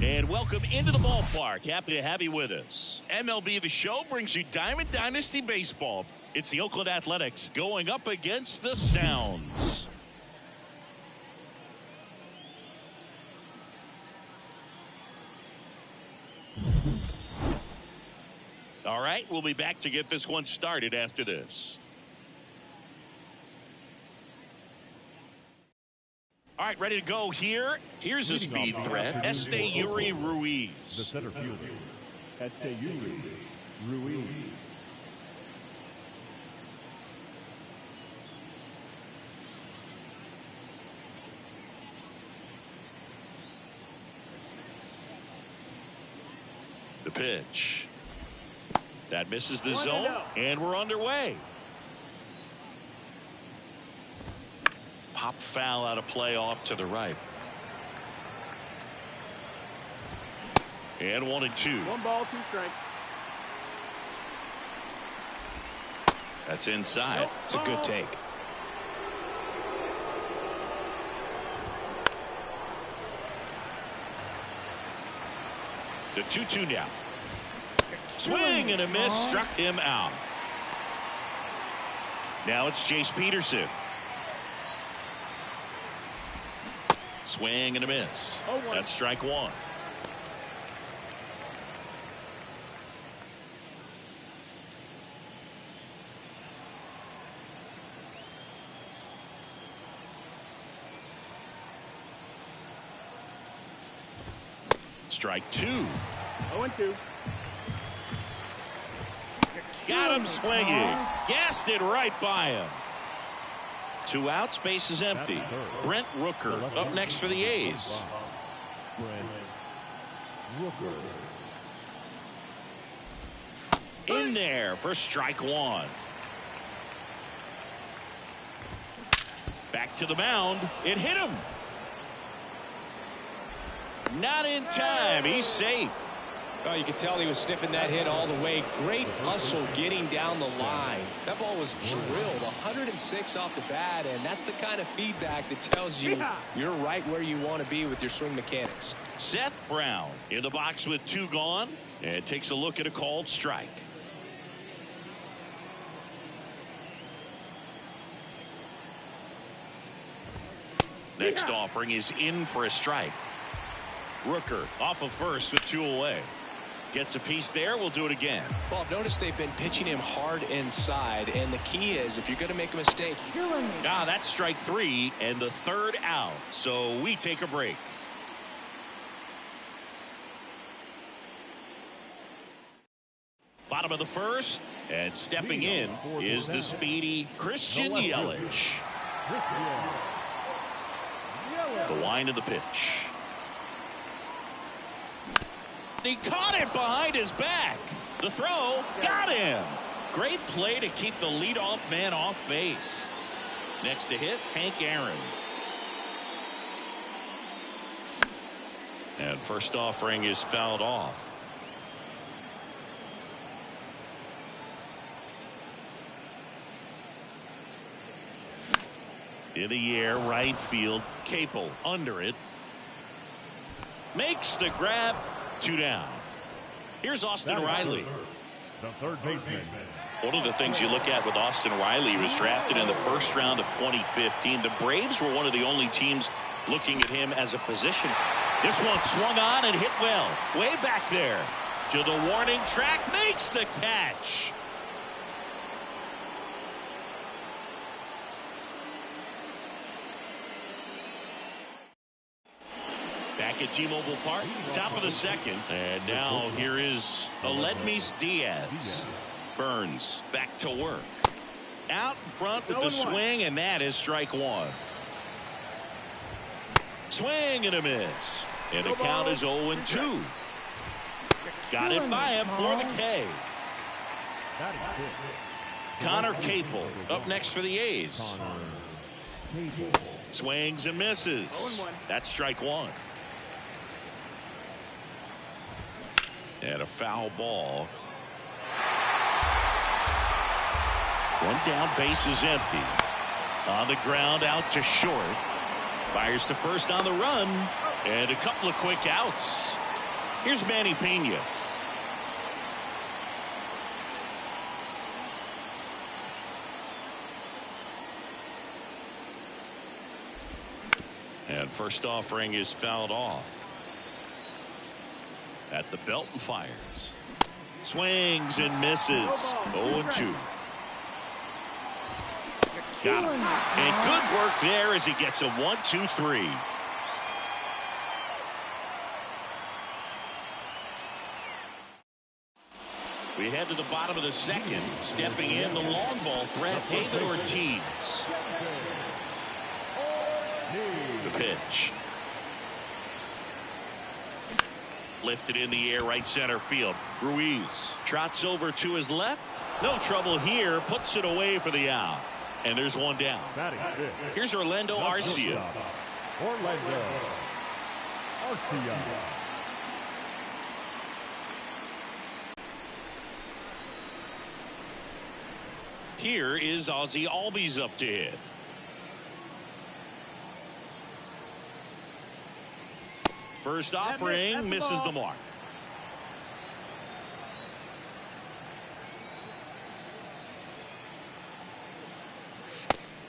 And welcome into the ballpark. Happy to have you with us. MLB The Show brings you Diamond Dynasty Baseball. It's the Oakland Athletics going up against the Sounds. All right, we'll be back to get this one started after this. All right, ready to go here. Here's a speed threat, Esteury Ruiz. The center fielder, Esteury Ruiz. The pitch. That misses the zone, and we're underway. Pop foul out of play off to the right. And 1-2. 1 ball, 2 strikes. That's inside. It's a good take. The 2-2 now. Swing and a miss, struck him out. Now it's Chase Peterson. Swing and a miss. That's strike one. Strike two. 0-2. Got him swinging. Gassed it right by him. 2 outs, base is empty. Brent Rooker up next for the A's. In there for strike one. Back to the mound. It hit him. Not in time. He's safe. Well, you could tell he was sniffing that hit all the way. Great hustle getting down the line. That ball was drilled 106 off the bat, and that's the kind of feedback that tells you you're right where you want to be with your swing mechanics. Seth Brown in the box with 2 gone, and takes a look at a called strike. Next offering is in for a strike. Rooker off of first with 2 away. Gets a piece there. We'll do it again. Well, notice they've been pitching him hard inside, and the key is if you're going to make a mistake. That's strike 3 and the 3rd out. So we take a break. Bottom of the first, and stepping in is the speedy Christian Yelich. The wind of the pitch. He caught it behind his back. The throw got him. Great play to keep the leadoff man off base. Next to hit, Hank Aaron. And first offering is fouled off. In the air, right field, Capel under it. Makes the grab, 2 down. Here's Austin Riley. The third baseman. One of the things you look at with Austin Riley, he was drafted in the first round of 2015. The Braves were one of the only teams looking at him as a position. This one swung on and hit well. Way back there to the warning track, makes the catch. Back at T-Mobile Park, top of the second. And now here is Aledmys Diaz. Burns back to work. Out in front with the swing, and that is strike 1. Swing and a miss. And the count is 0-2. Got it by him for the K. Connor Capel up next for the A's. Swings and misses. That's strike 1. And a foul ball. One down, base is empty. On the ground, out to short. Fires to first on the run. And a couple of quick outs. Here's Manny Pena. And first offering is fouled off. At the belt and fires. Swings and misses. 0-2. Got him. And good work there as he gets a 1-2-3. We head to the bottom of the second. Stepping in, the long ball threat, David Ortiz. The pitch. Lifted in the air, right center field. Ruiz trots over to his left. No trouble here. Puts it away for the out. And there's one down. Here's Orlando Arcia. Orlando Arcia. Here is Ozzie Albies up to hit. First offering misses the mark.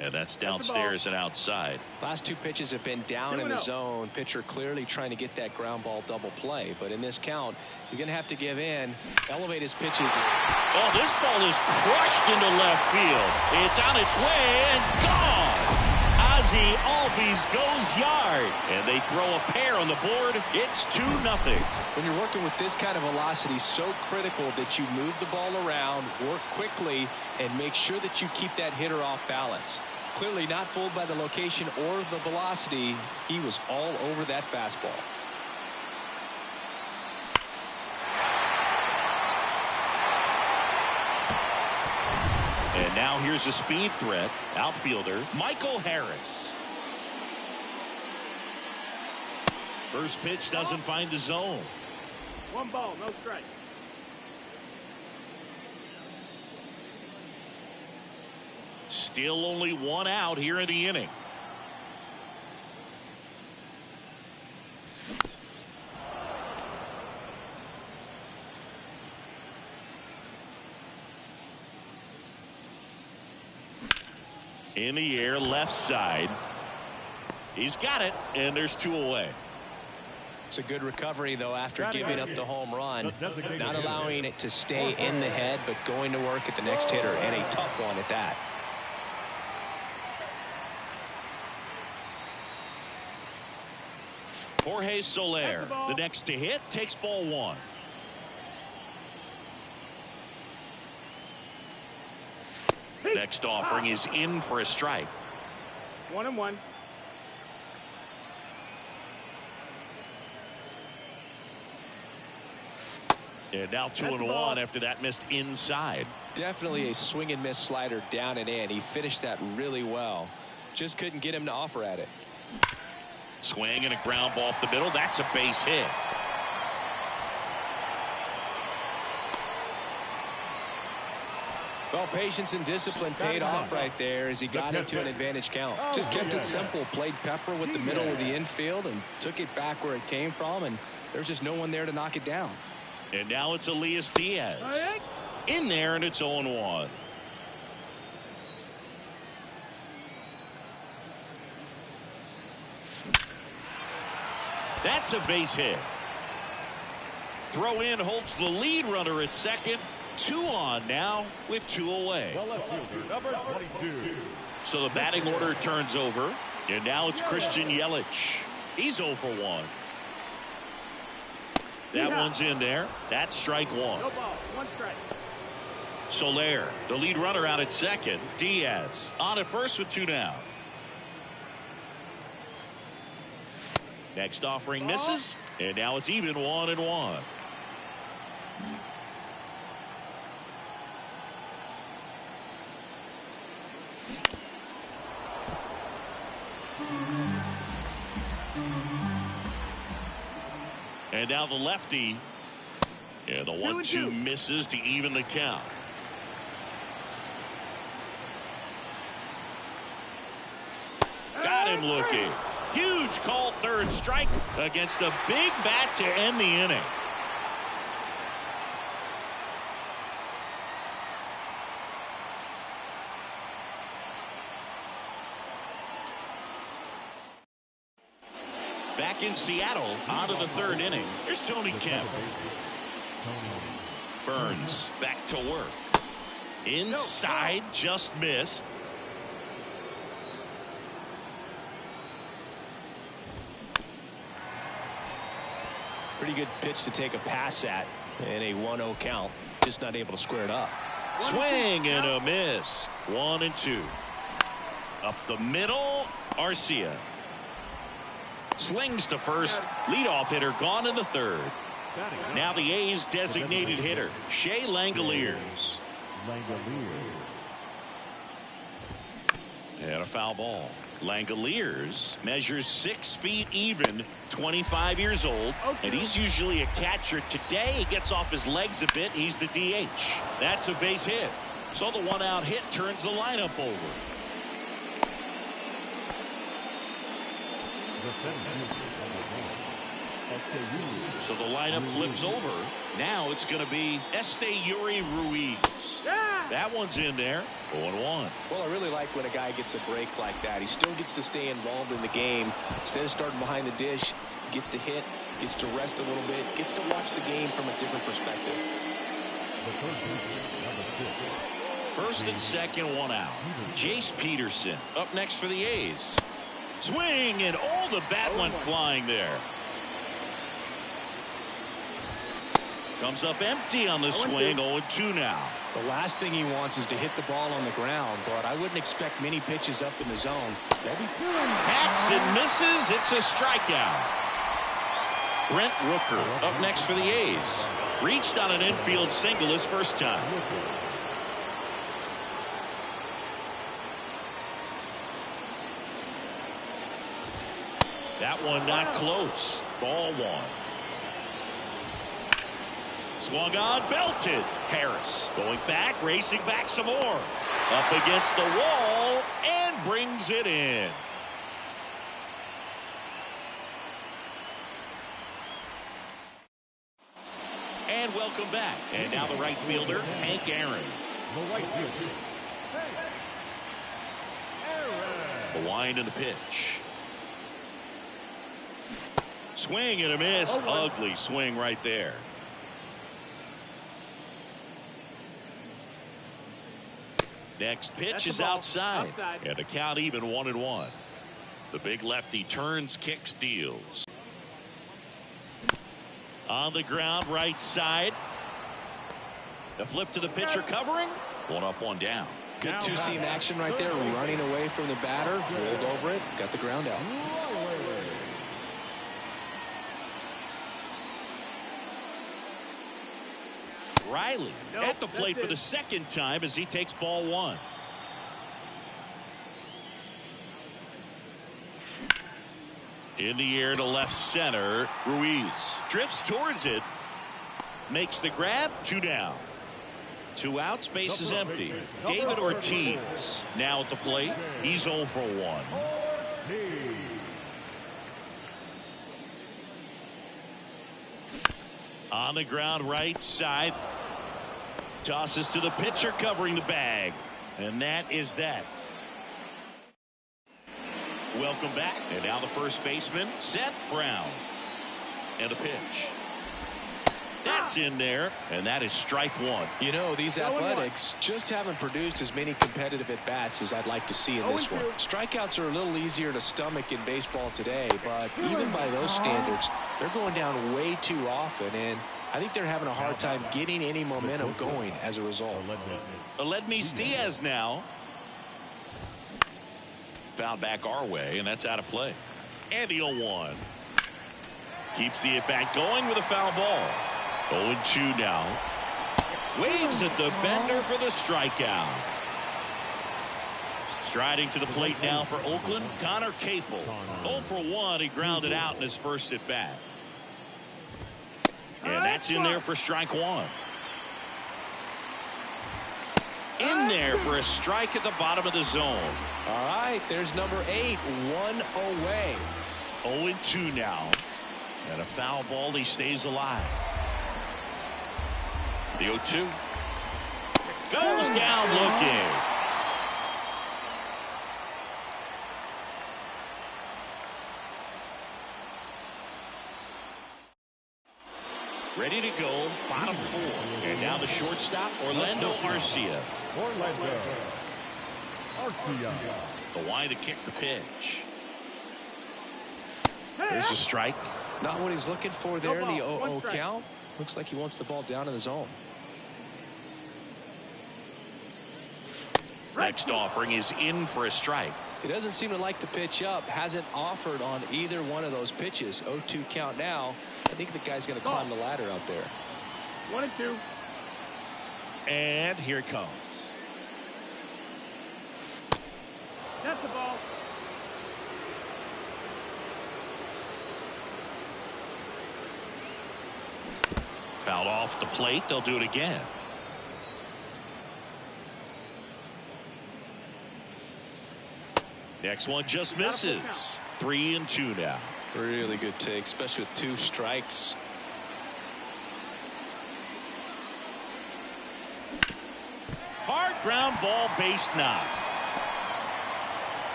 And that's downstairs and outside. Last 2 pitches have been down in the zone. Pitcher clearly trying to get that ground ball double play. But in this count, he's going to have to give in, elevate his pitches. Oh, this ball is crushed into left field. It's on its way and gone. Ozzie Albies goes yard. And they throw a pair on the board. It's 2-0. When you're working with this kind of velocity, so critical that you move the ball around, work quickly, and make sure that you keep that hitter off balance. Clearly not fooled by the location or the velocity. He was all over that fastball. And now here's a speed threat. Outfielder Michael Harris. First pitch doesn't find the zone. 1 ball, no strike. Still only 1 out here in the inning. In the air, left side. He's got it, and there's 2 away. It's a good recovery, though, after giving up the home run. Not allowing it to stay in the head, but going to work at the next hitter, and a tough one at that. Jorge Soler, the next to hit, takes ball 1. Next offering is in for a strike. 1-1. And now 2-1 after that missed inside. Definitely a swing and miss slider down and in. He finished that really well. Just couldn't get him to offer at it. Swing and a ground ball up the middle. That's a base hit. Well, patience and discipline paid off right there as he got into an advantage count. Just kept it simple, played pepper with the middle of the infield and took it back where it came from, and there's just no one there to knock it down. And now it's Elias Diaz in there, and it's 0-1. That's a base hit. Throw in holds the lead runner at second. 2 on now with 2 away. The left fielder, number 22. So the batting order turns over, and now it's Christian Yelich. He's 0 for 1. That one's in there. That's strike 1. No ball. 1 strike. Soler, the lead runner, out at second. Diaz on at first with 2 down. Next offering misses, and now it's even 1-1. And now the lefty. Yeah, the 1-2 misses to even the count. Got him looking. Huge call, third strike against a big bat to end the inning. Back in Seattle, on to the 3rd inning. Here's Tony Kemp. Burns back to work. Inside, just missed. Pretty good pitch to take a pass at in a 1-0 count. Just not able to square it up. Swing and a miss. 1-2. Up the middle, Arcia. Slings to first. Leadoff hitter gone in the 3rd. Now the A's designated hitter, Shea Langoliers. And a foul ball. Langoliers measures 6 feet even, 25 years old, and he's usually a catcher. Today he gets off his legs a bit. He's the DH. That's a base hit. So the 1-out hit turns the lineup over. So the lineup flips over. Now it's going to be Esteury Ruiz. That one's in there. 0-1. Well, I really like when a guy gets a break like that. He still gets to stay involved in the game. Instead of starting behind the dish, he gets to hit, gets to rest a little bit, gets to watch the game from a different perspective. First and second, 1 out. Jace Peterson up next for the A's. Swing, and the bat went flying there. Comes up empty on the swing. 0-2 now. The last thing he wants is to hit the ball on the ground, but I wouldn't expect many pitches up in the zone. Hacks and misses. It's a strikeout. Brent Rooker up next for the A's. Reached on an infield single his first time. That one not close. Ball 1. Swung on, belted. Harris going back, racing back some more. Up against the wall and brings it in. And welcome back. And now the right fielder, Hank Aaron. The wind and the pitch. Swing and a miss. Ugly swing right there. Next pitch is outside. And the count even 1-1. The big lefty turns, kicks, deals. On the ground, right side. The flip to the pitcher covering. 1 up, 1 down. Good two-seam action right there, running away from the batter, rolled over it, got the ground out. Riley at the plate for the second time as he takes ball one. In the air to left center, Ruiz drifts towards it, makes the grab, 2 down. 2 outs, base is empty. David Ortiz now at the plate. He's 0 for 1. On the ground right side. Tosses to the pitcher covering the bag. And that is that. Welcome back. And now the first baseman, Seth Brown. And a pitch. That's in there, and that is strike one. You know, these Athletics just haven't produced as many competitive at-bats as I'd like to see in this one. Strikeouts are a little easier to stomach in baseball today, but even by those standards, they're going down way too often, and I think they're having a hard time getting any momentum going as a result. Aledmys Diaz now. Foul back our way, and that's out of play. And the 0-1. Keeps the at-bat going with a foul ball. 0-2 now. Waves at the bender for the strikeout. Striding to the plate now for Oakland, Connor Capel. 0 for 1. He grounded out in his first at bat. And that's in there for strike one. In there for a strike at the bottom of the zone. All right, there's number 8, 1 away. 0-2 now. And a foul ball, he stays alive. The 0-2 goes down looking. Ready to go, bottom 4. And now the shortstop, Orlando Arcia. The wide to kick the pitch. There's a strike. Not what he's looking for there in the 0-0 count. Looks like he wants the ball down in the zone. Next offering is in for a strike. He doesn't seem to like the pitch up. Hasn't offered on either one of those pitches. 0-2 count now. I think the guy's going to climb the ladder out there. 1-2. And here it comes. That's the ball. Fouled off the plate. They'll do it again. Next one just misses. 3-2 now. Really good take, especially with 2 strikes. Hard ground ball, base knock.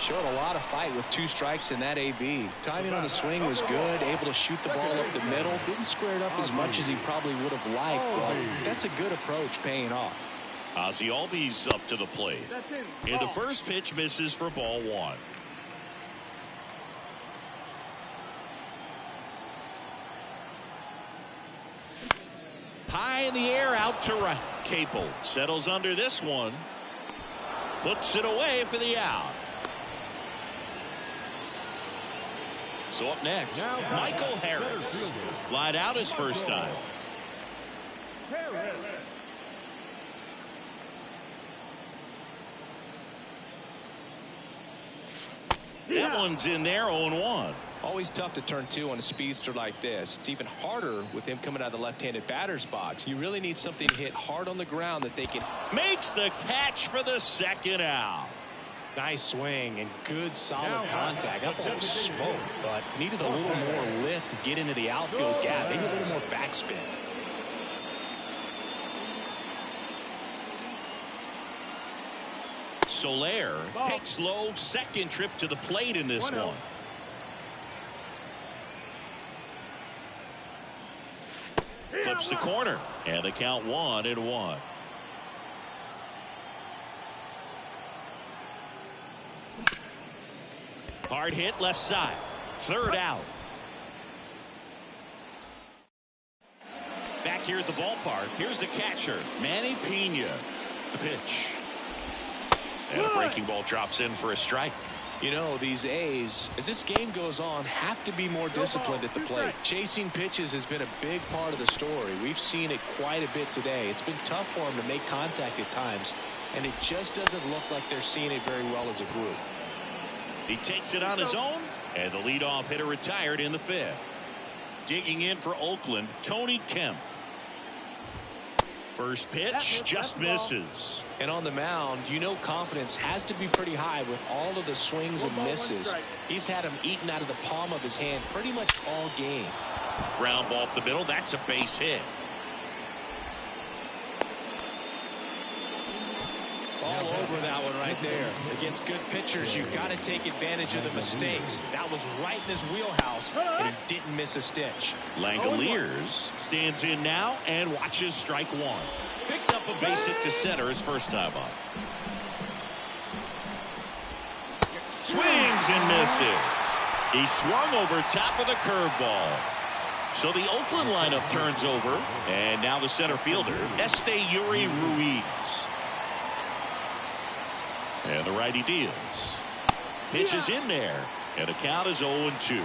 Showed a lot of fight with 2 strikes in that AB. Timing on the swing was good, able to shoot the ball up the middle. Didn't square it up as much as he probably would have liked, but that's a good approach paying off. Ozzie Albies up to the plate. And the first pitch misses for ball 1. High in the air, out to right. Capel settles under this one. Puts it away for the out. So up next, Michael Harris. Flied out his first time. That one's in there, 0-1. Always tough to turn 2 on a speedster like this. It's even harder with him coming out of the left-handed batter's box. You really need something to hit hard on the ground that they can. Makes the catch for the second out. Nice swing and good solid contact. That ball was smoked, but needed a little more lift to get into the outfield gap. Maybe a little more backspin. Soler takes low, second trip to the plate in this one. Flips the corner, and the count 1-1. Hard hit left side. Third out. Back here at the ballpark. Here's the catcher, Manny Pena. The pitch. And a breaking ball drops in for a strike. You know, these A's, as this game goes on, have to be more disciplined at the plate. Chasing pitches has been a big part of the story. We've seen it quite a bit today. It's been tough for them to make contact at times, and it just doesn't look like they're seeing it very well as a group. He takes it on his own, and the leadoff hitter retired in the fifth. Digging in for Oakland, Tony Kemp. First pitch just misses. And on the mound, you know confidence has to be pretty high with all of the swings and misses. He's had them eaten out of the palm of his hand pretty much all game. Ground ball up the middle. That's a base hit. All over that one right there. Against good pitchers, you've got to take advantage of the mistakes. That was right in his wheelhouse, and he didn't miss a stitch. Langoliers stands in now and watches strike one. Picked up a base hit to center his first time up. Swings and misses. He swung over top of the curveball. So the Oakland lineup turns over, and now the center fielder, Esteury Ruiz. And the righty deals. Pitches in there. And the count is 0-2.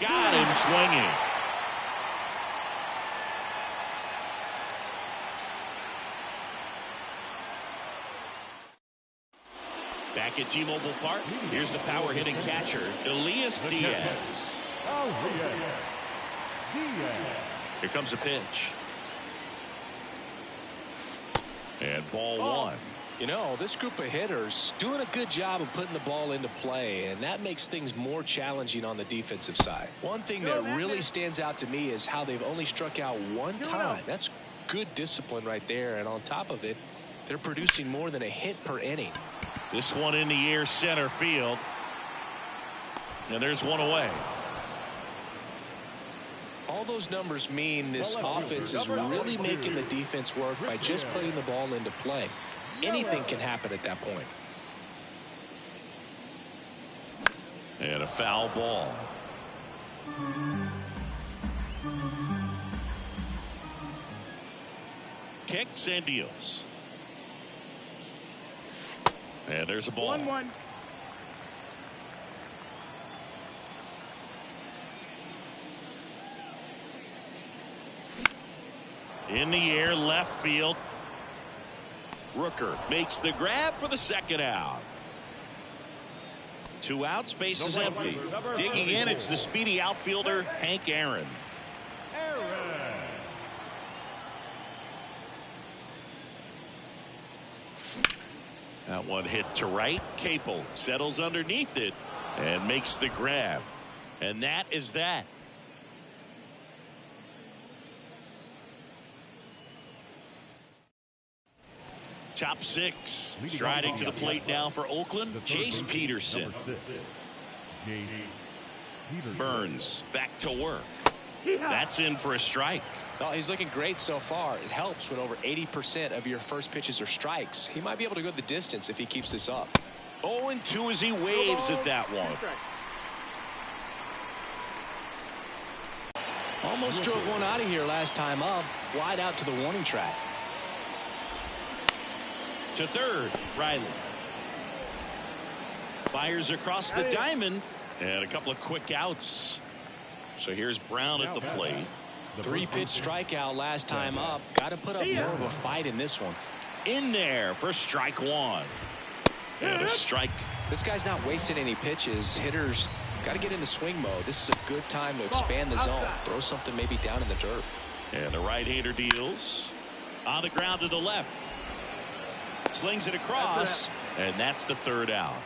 Got him swinging. Back at T-Mobile Park, here's the power hitting catcher, Elias Diaz. Here comes a pitch. And ball one. You know, this group of hitters doing a good job of putting the ball into play, and that makes things more challenging on the defensive side. One thing that really stands out to me is how they've only struck out one time. That's good discipline right there, and on top of it, they're producing more than a hit per inning. This one in the air, center field. And there's one away. All those numbers mean this offense is really making the defense work by just putting the ball into play. Anything can happen at that point. And a foul ball. Kicks and deals. And there's a ball. 1-1. In the air, left field. Rooker makes the grab for the second out. 2 outs, base is empty. Digging in, it's the speedy outfielder, Hank Aaron. That one hit to right. Capel settles underneath it and makes the grab. And that is that. Top 6. Striding to the plate now for Oakland, Jace Peterson. Burns back to work. That's in for a strike. Well, he's looking great so far. It helps when over 80% of your first pitches are strikes. He might be able to go the distance if he keeps this up. 0-2 as he waves at that one. Almost drove one out of here last time up. Wide out to the warning track. To third, Riley. Fires across the diamond. And a couple of quick outs. So here's Brown at the plate. 3-pitch strikeout last time up. Got to put up more of a fight in this one. In there for strike one. And a strike. This guy's not wasting any pitches. Hitters got to get into swing mode. This is a good time to expand the zone. Throw something maybe down in the dirt. And the right-hander deals. On the ground to the left. Slings it across. And that's the third out.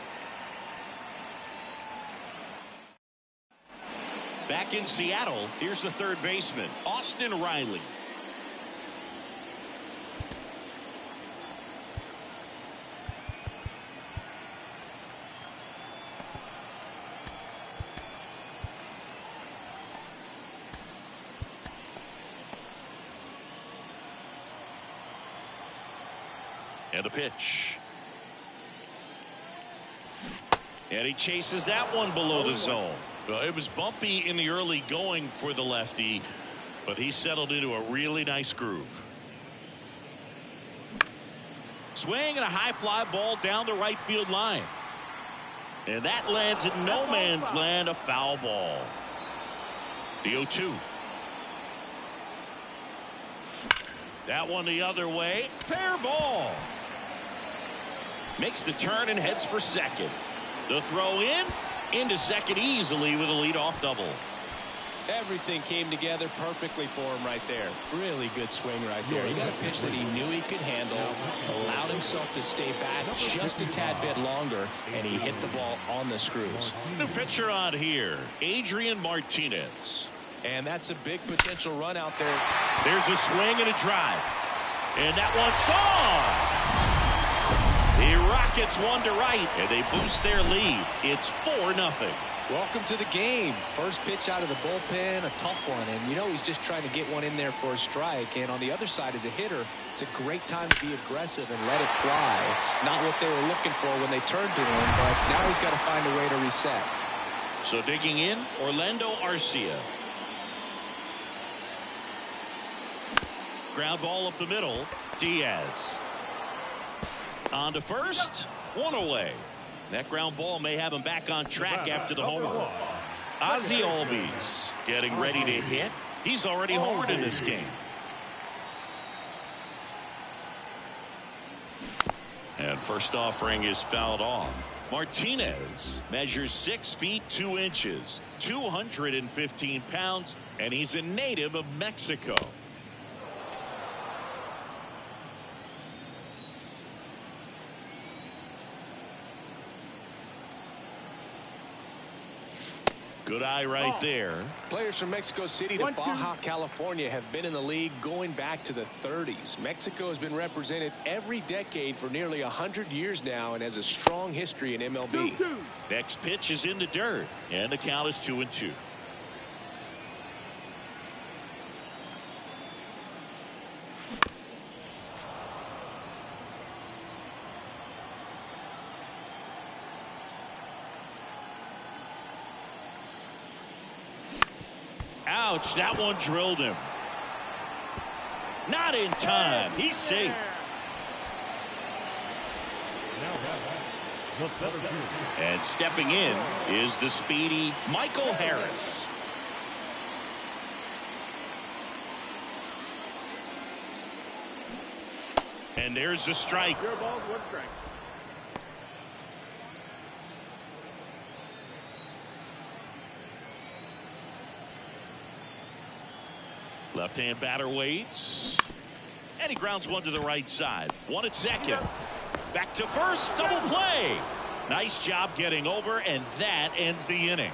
Back in Seattle, here's the third baseman, Austin Riley. And a pitch. And he chases that one below the zone. Well, it was bumpy in the early going for the lefty, But he's settled into a really nice groove. Swing and a high fly ball down the right field line. And that lands in no man's land, a foul ball. The 0-2. That one the other way. Fair ball. Makes the turn and heads for second. The throw into second easily with a leadoff double. Everything came together perfectly for him right there. Really good swing right there. He got a pitch that he knew he could handle, allowed himself to stay back just a tad bit longer, and he hit the ball on the screws. New pitcher on here, Adrian Martinez. And that's a big potential run out there. There's a swing and a drive. And that one's gone. The Rockets one to right, and they boost their lead. It's 4-0. Welcome to the game. First pitch out of the bullpen, a tough one. And, you know, he's just trying to get one in there for a strike. And on the other side, as a hitter, it's a great time to be aggressive and let it fly. It's not what they were looking for when they turned to him, but now he's got to find a way to reset. So digging in, Orlando Arcia. Ground ball up the middle, Diaz. On to first, one away. That ground ball may have him back on track after the homer. Ozzie Albies getting ready to hit. He's already homered in this game. And first offering is fouled off. Martinez measures 6 feet 2 inches, 215 pounds, and he's a native of Mexico. Good eye right there. Players from Mexico City to Baja, California have been in the league going back to the 30s. Mexico has been represented every decade for nearly 100 years now and has a strong history in MLB. Next pitch is in the dirt, and the count is 2-2. Ouch, that one drilled him. Not in time. He's safe. And stepping in is the speedy Michael Harris. And there's the strike. Your ball's one strike. Left-hand batter waits. And he grounds one to the right side. One at second. Back to first. Double play. Nice job getting over, and that ends the inning.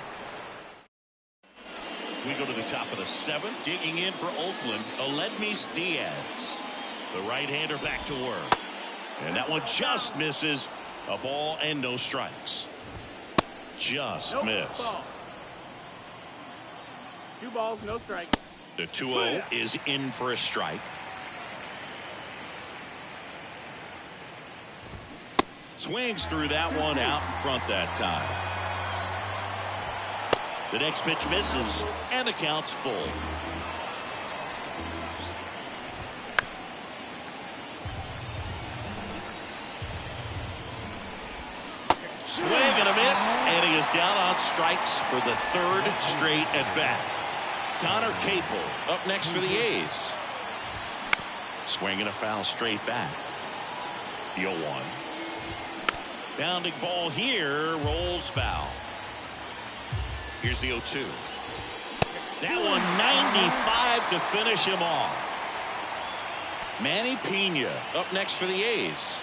We go to the top of the 7th. Digging in for Oakland, Aledmys Diaz. The right-hander back to work. And that one just misses. A ball and no strikes. Just missed. Ball. 2 balls, no strikes. The 2-0 is in for a strike. Swings through that one out in front that time. The next pitch misses, and the count's full. Swing and a miss, and he is down on strikes for the 3rd straight at bat. Connor Capel up next for the A's. Swinging a foul straight back. The 0-1. Bounding ball here, rolls foul. Here's the 0-2. That one 95 to finish him off. Manny Pena up next for the A's.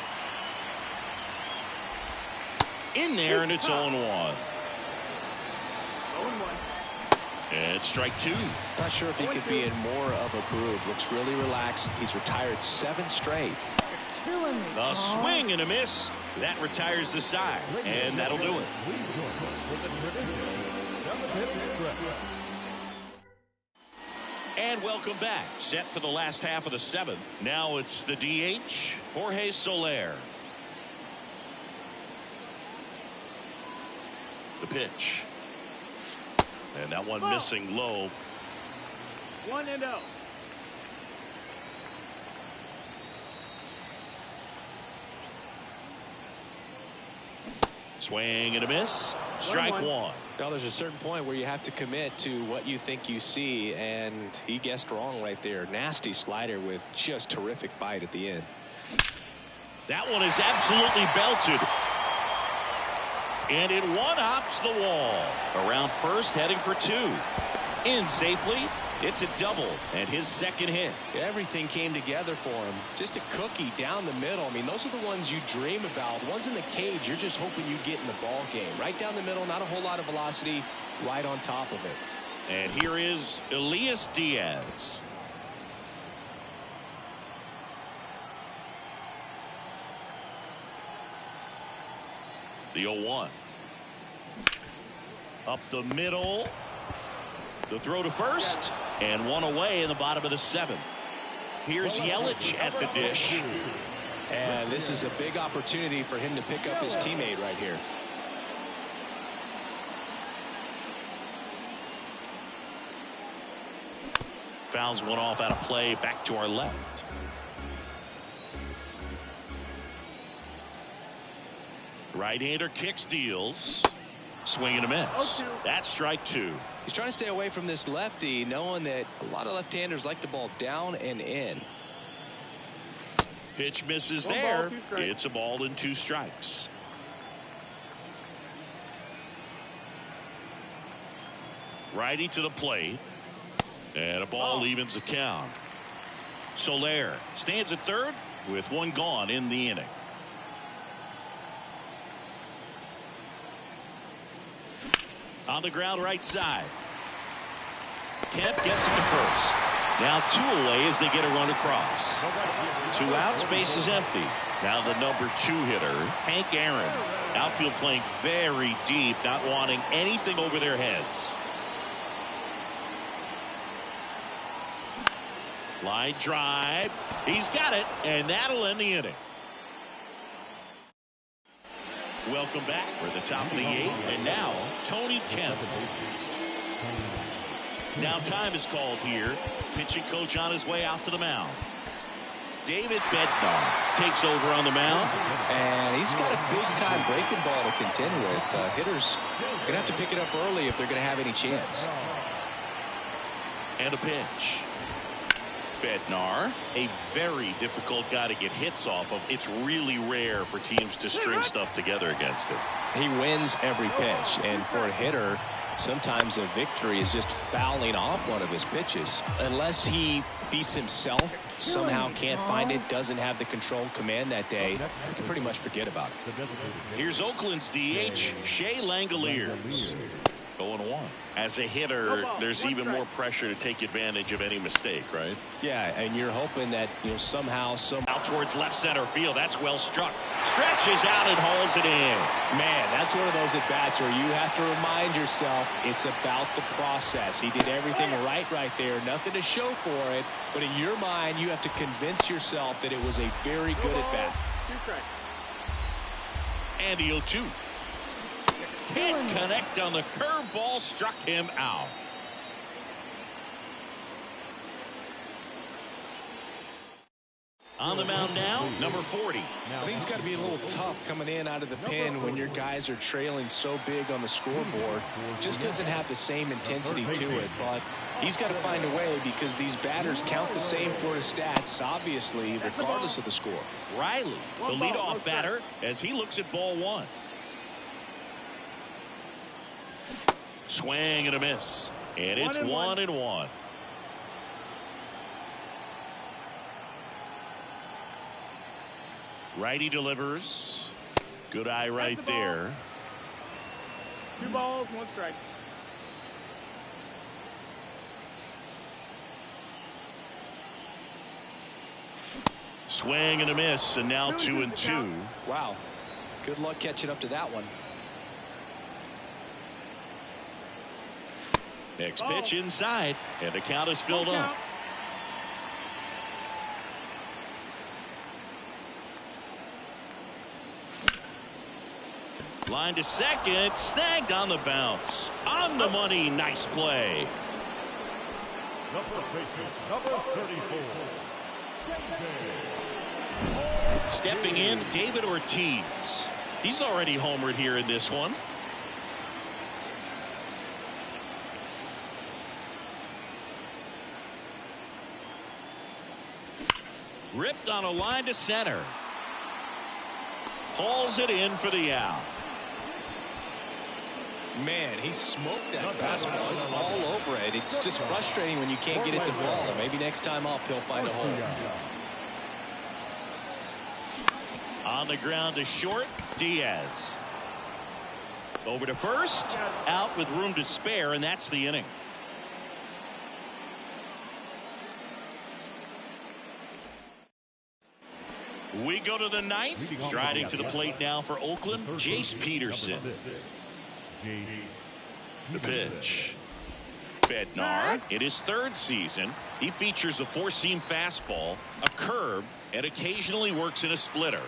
In there, and it's 0-1. 0-1. And strike 2. Not sure if he could be in more of a groove. Looks really relaxed. He's retired 7 straight. A swing and a miss. That retires the side, and that'll do it. And welcome back. Set for the last half of the 7th. Now it's the DH, Jorge Soler. The pitch. And that one missing low. 1-0. Swing and a miss. Strike one. Now there's a certain point where you have to commit to what you think you see, and he guessed wrong right there. Nasty slider with just terrific bite at the end. That one is absolutely belted. And it one-hops the wall. Around first, heading for two. In safely. It's a double and his second hit. Everything came together for him. Just a cookie down the middle. I mean, those are the ones you dream about. Ones in the cage, you're just hoping you get in the ball game. Right down the middle, not a whole lot of velocity, right on top of it. And here is Elias Diaz. The 0-1. Up the middle. The throw to first. And one away in the bottom of the seventh. Here's Yelich at the dish. And this is a big opportunity for him to pick up his teammate right here. Fouls one off out of play, back to our left. Right-hander kicks, deals. Swing and a miss. That's strike two. He's trying to stay away from this lefty, knowing that a lot of left-handers like the ball down and in. Pitch misses there. It's a ball and two strikes. Righty to the plate. And a ball evens the count. Soler stands at third with one gone in the inning. On the ground right side. Kemp gets it to first. Now two away as they get a run across. 2 outs, base is empty. Now the number 2 hitter, Hank Aaron. Outfield playing very deep, not wanting anything over their heads. Line drive. He's got it, and that'll end the inning. Welcome back. We're at the top of the 8th, and now Tony Kemp. Now time is called here. Pitching coach on his way out to the mound. David Bednar takes over on the mound. And he's got a big-time breaking ball to contend with. Hitters going to have to pick it up early if they're going to have any chance. And a pitch. Bednar, a very difficult guy to get hits off of. It's really rare for teams to string stuff together against him. He wins every pitch, and for a hitter, sometimes a victory is just fouling off one of his pitches. Unless he beats himself, somehow can't find it, doesn't have the control command that day, you can pretty much forget about it. Here's Oakland's DH, Shea Langoliers. 0-1. As a hitter, there's even more pressure to take advantage of any mistake, right? Yeah, and you're hoping that somehow out towards left center field. That's well struck. Stretches out and hauls it in. Man, that's one of those at bats where you have to remind yourself it's about the process. He did everything right there. Nothing to show for it, but in your mind, you have to convince yourself that it was a very good at bat. And the 0-2. Can't connect on the curveball, struck him out. On the mound now, number 40. I think it's got to be a little tough coming in out of the pen when your guys are trailing so big on the scoreboard. Just doesn't have the same intensity to it, but he's got to find a way because these batters count the same for his stats, obviously, regardless of the score. Riley, the leadoff batter, as he looks at ball 1. Swing and a miss. And it's 1-1. Righty delivers. Good eye right there. 2 balls, 1 strike. Swing and a miss, and now 2-2. Wow. Good luck catching up to that one. Next pitch inside, and the count is filled up. Line to second, snagged on the bounce. On the money, nice play. The first baseman, number 34. Stepping in, David Ortiz. He's already homered here in this one. Ripped on a line to center. Hauls it in for the out. Man, he smoked that fastball. He's all over it. It's just frustrating when you can't get it to fall. Maybe next time up he'll find a hole. On the ground to short, Diaz. Over to first, out with room to spare, and that's the inning. We go to the ninth. Striding to the plate now for Oakland, Jace Peterson. The pitch. Bednar, in his third season, he features a four-seam fastball, a curve, and occasionally works in a splitter.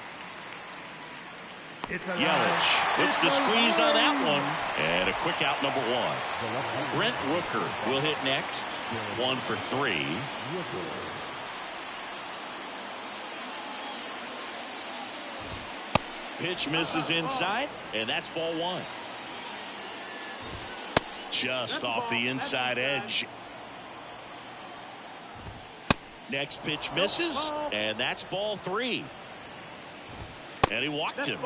Yelich puts the squeeze on that one, and a quick out, number one. Brent Rooker will hit next. 1 for 3. Pitch misses inside, and that's ball one. Just off the inside edge. Next pitch misses, and that's ball 3. And he walked him.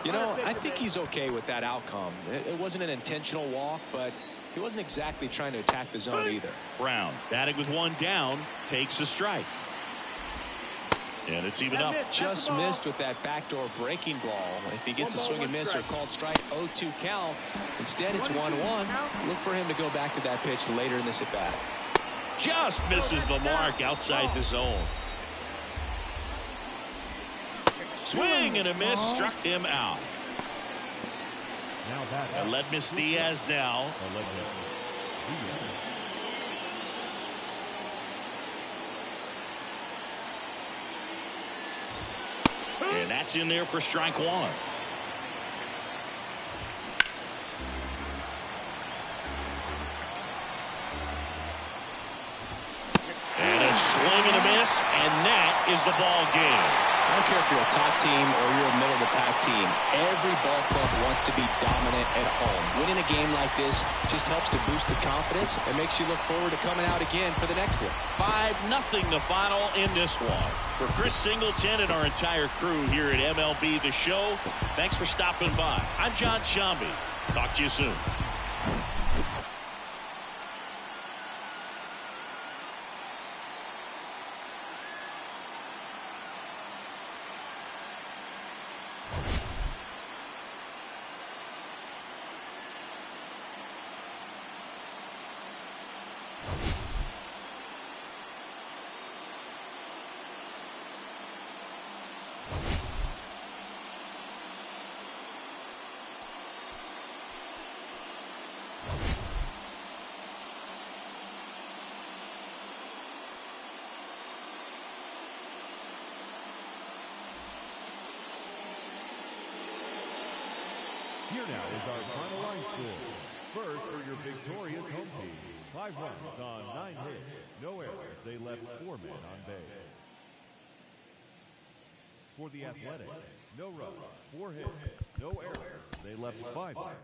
You know, I think he's okay with that outcome. It wasn't an intentional walk, but he wasn't exactly trying to attack the zone either. Brown, batting with one down, takes a strike. And it's even up. Just missed with that backdoor breaking ball. If he gets a swing and miss or called strike, 0-2 count. Instead, it's 1-1. Look for him to go back to that pitch later in this at bat. Just misses the mark outside the zone. Swing and a miss, struck him out. And let Miss Diaz now. And that's in there for strike one. And a swing and a miss, and that is the ball game. I don't care if you're a top team or you're a middle-of-the-pack team. Every ball club wants to be dominant at home. Winning a game like this just helps to boost the confidence and makes you look forward to coming out again for the next one. 5-0 the final in this one. For Chris Singleton and our entire crew here at MLB The Show, thanks for stopping by. I'm John Shambi. Talk to you soon. Here now is our final line score. First for your victorious home team. 5 runs on 9 hits. No errors. They left 4 men on base. For the Athletics, no runs, 4 hits, no errors. They left 5 men.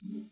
Mm-hmm.